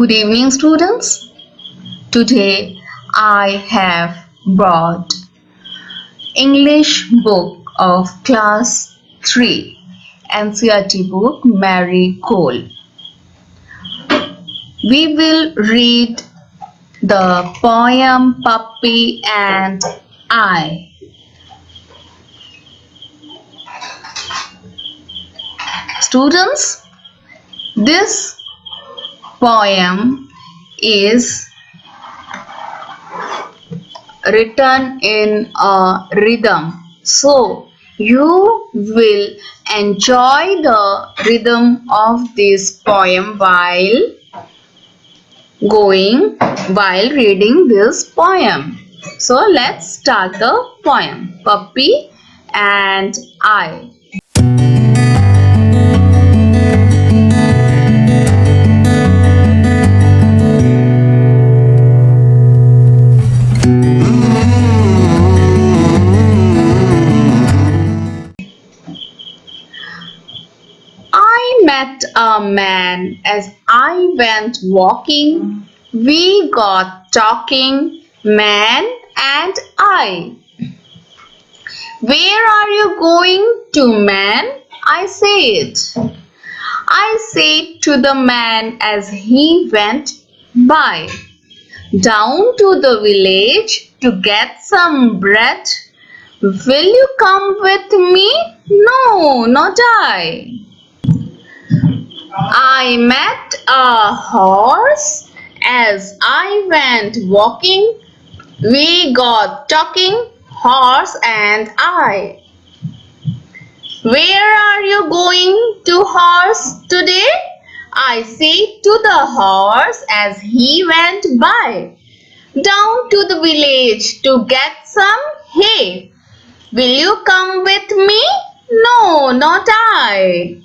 Good evening, students. Today I have brought English book of class 3 NCERT book Mary Cole. We will read the poem Puppy and I. Students, this poem is written in a rhythm, so you will enjoy the rhythm of this poem while reading this poem. So let's start the poem. Puppy and I. I met a man as I went walking. We got talking, man and I. Where are you going to, man? I said. I said to the man as he went by. Down to the village to get some bread. Will you come with me? No, not I. I met a horse as I went walking. We got talking, horse and I. Where are you going to, horse, today? I said to the horse as he went by. Down to the village to get some hay. Will you come with me? No, not I.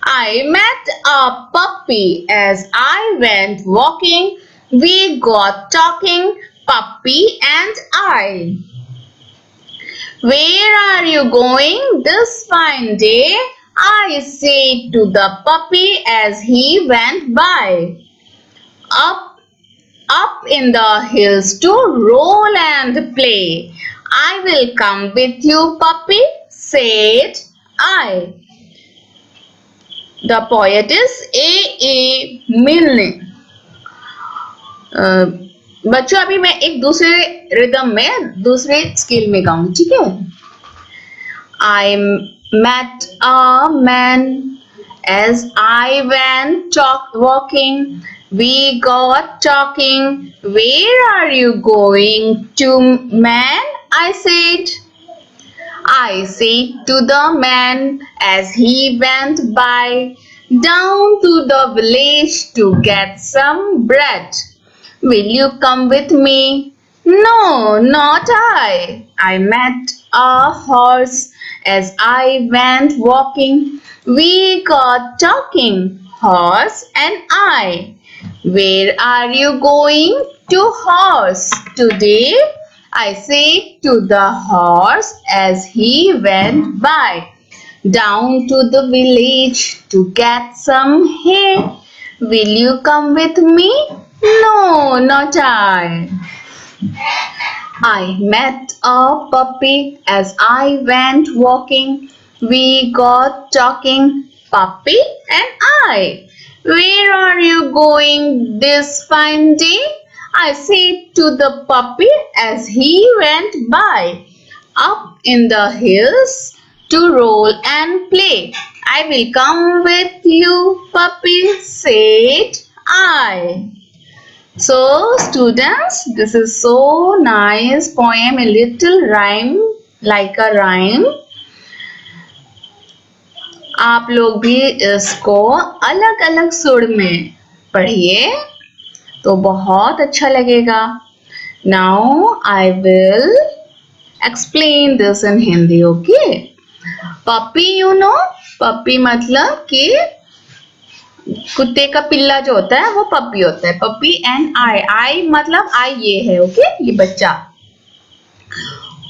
I met a puppy as I went walking. We got talking, puppy and I. Where are you going this fine day? I said to the puppy as he went by. Up in the hills to roll and play. I will come with you, puppy, said I. The poet is A. Milne. बच्चों अभी मैं एक दूसरे rhythm में दूसरे scale में गाऊंगी, ठीक है? I met a man as I went walking. We got talking. Where are you going to, man? I said. I said to the man as he went by. Down to the village to get some bread. Will you come with me? No, not I. I met a horse as I went walking. We got talking, horse and I. Where are you going to, horse, today? I said to the horse as he went by. Down to the village to get some hay. Will you come with me? No, not I. I met a puppy as I went walking. We got talking, puppy and I. Where are you going this fine day? I said to the puppy as he went by. Up in the hills to roll and play. I will come with you, puppy, said I. So students, this is so nice poem, a little rhyme, like a rhyme. आप लोग भी इसको अलग अलग सुर में पढ़िए तो बहुत अच्छा लगेगा. Now I will explain this in Hindi, okay? Puppy, you know, puppy मतलब कि कुत्ते का पिल्ला जो होता है वो पपी होता है. पपी एंड आई मतलब आई ये है, ओके, ये बच्चा.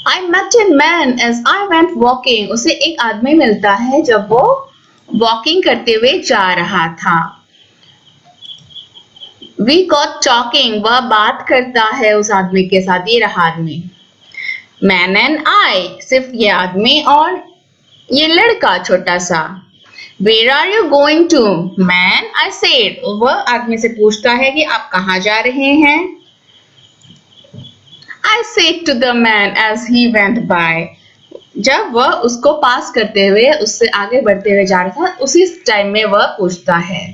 I met a man as I went walking. उसे एक आदमी मिलता है जब वो वॉकिंग करते हुए जा रहा था. We got talking, वह बात करता है उस आदमी के साथ, ये रहा आदमी। Man and I, सिर्फ ये आदमी और ये लड़का छोटा सा। Where are you going to? Man, I said, वह आदमी से पूछता है कि आप कहाँ जा रहे हैं? I said to the man as he went by. जब वह उसको पास करते हुए, उससे आगे बढ़ते हुए जा रहा था, उसी टाइम में वह पूछता है।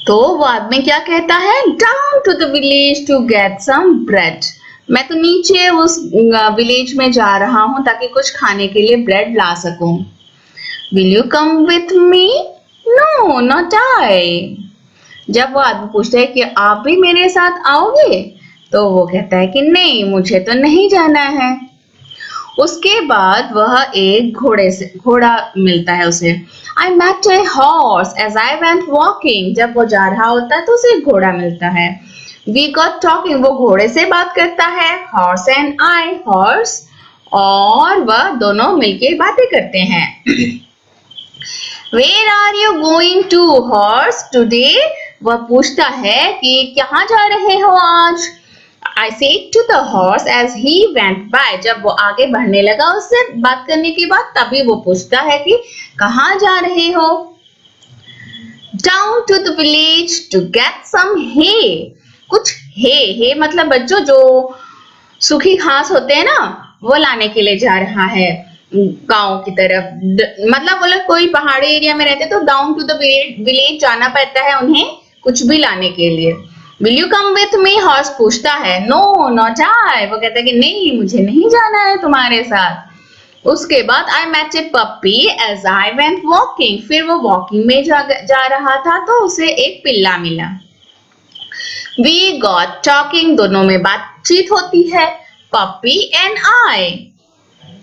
तो वो आदमी क्या कहता है? Down to the village to get some bread. मैं तो नीचे उस विलेज में जा रहा हूँ ताकि कुछ खाने के लिए ब्रेड ला सकूं। Will you come with me? No, not I. जब वो आदमी पूछता है कि आप भी मेरे साथ आओगे, तो वो कहता है कि नहीं, मुझे तो नहीं जाना है। उसके बाद वह एक घोड़ा मिलता है उसे। I met a horse as I went walking. जब वो जा रहा होता है तो उसे एक घोड़ा मिलता है। We got talking. वो घोड़े से बात करता है। Horse and I, horse, और वह दोनों मिलके बातें करते हैं। Where are you going to, horse, today? वह पूछता है कि कहाँ जा रहे हो आज? I said to the horse as he went by. जब वो आगे बढ़ने लगा उससे बात करने के बाद, तभी वो पूछता है कि कहाँ जा रहे हो? Down to the village to get some hay. कुछ hay मतलब बच्चों जो सूखी घास होते हैं ना, वो लाने के लिए जा रहा है गांव की तरफ। मतलब वो लोग कोई पहाड़ी एरिया में रहते तो डाउन टू द विलेज जाना पड़ता है उन्हें कुछ भी लाने के लिए। Will you come with me? Horse पूछता है। No, not I. वो कहता है कि नहीं, मुझे नहीं जाना है तुम्हारे साथ। उसके बाद I met a puppy as I went walking. फिर वो वॉकिंग में जा रहा था तो उसे एक पिल्ला मिला। We got talking, दोनों में बातचीत होती है। Puppy and I.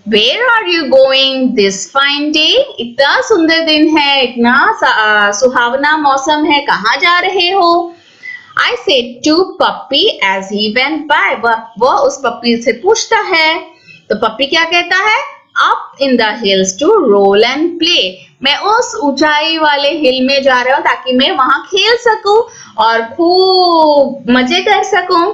Where are you going this fine day? इतना सुंदर दिन है, इतना सुहावना मौसम है, कहाँ जा रहे हो? I said to puppy as he went by. वो उस पप्पी से पूछता है, तो पप्पी क्या कहता है? Up in the hills to roll and play. मैं उस ऊंचाई वाले हिल में जा रहा हूँ ताकि मैं वहां खेल सकूं और खूब मजे कर सकूं।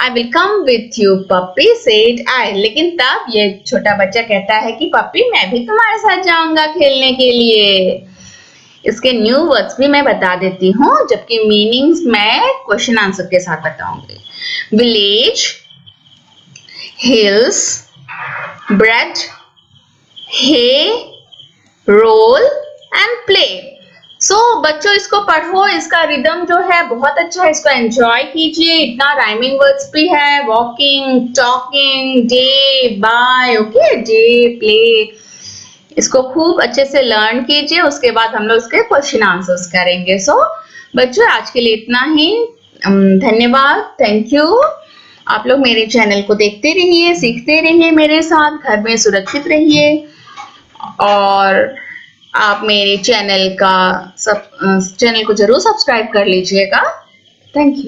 I will come with you, puppy said I. लेकिन तब ये छोटा बच्चा कहता है कि पप्पी, मैं भी तुम्हारे साथ जाऊंगा खेलने के लिए। इसके न्यू वर्ड्स भी मैं बता देती हूँ, जबकि मीनिंग्स मैं क्वेश्चन आंसर के साथ बताऊंगी। Village, hills, bread, hay, roll and play. So बच्चों इसको पढ़ो, इसका रिदम जो है बहुत अच्छा है, इसको एंजॉय कीजिए। इतना राइमिंग वर्ड्स भी है, walking, talking, day, bye, okay, day, play. इसको खूब अच्छे से लर्न कीजिए, उसके बाद हम लोग इसके क्वेश्चन आंसर्स करेंगे। सो बच्चों आज के लिए इतना ही। धन्यवाद, थैंक यू। आप लोग मेरे चैनल को देखते रहिए, सीखते रहिए मेरे साथ, घर में सुरक्षित रहिए और आप मेरे चैनल को जरूर सब्सक्राइब कर लीजिएगा। Thank you.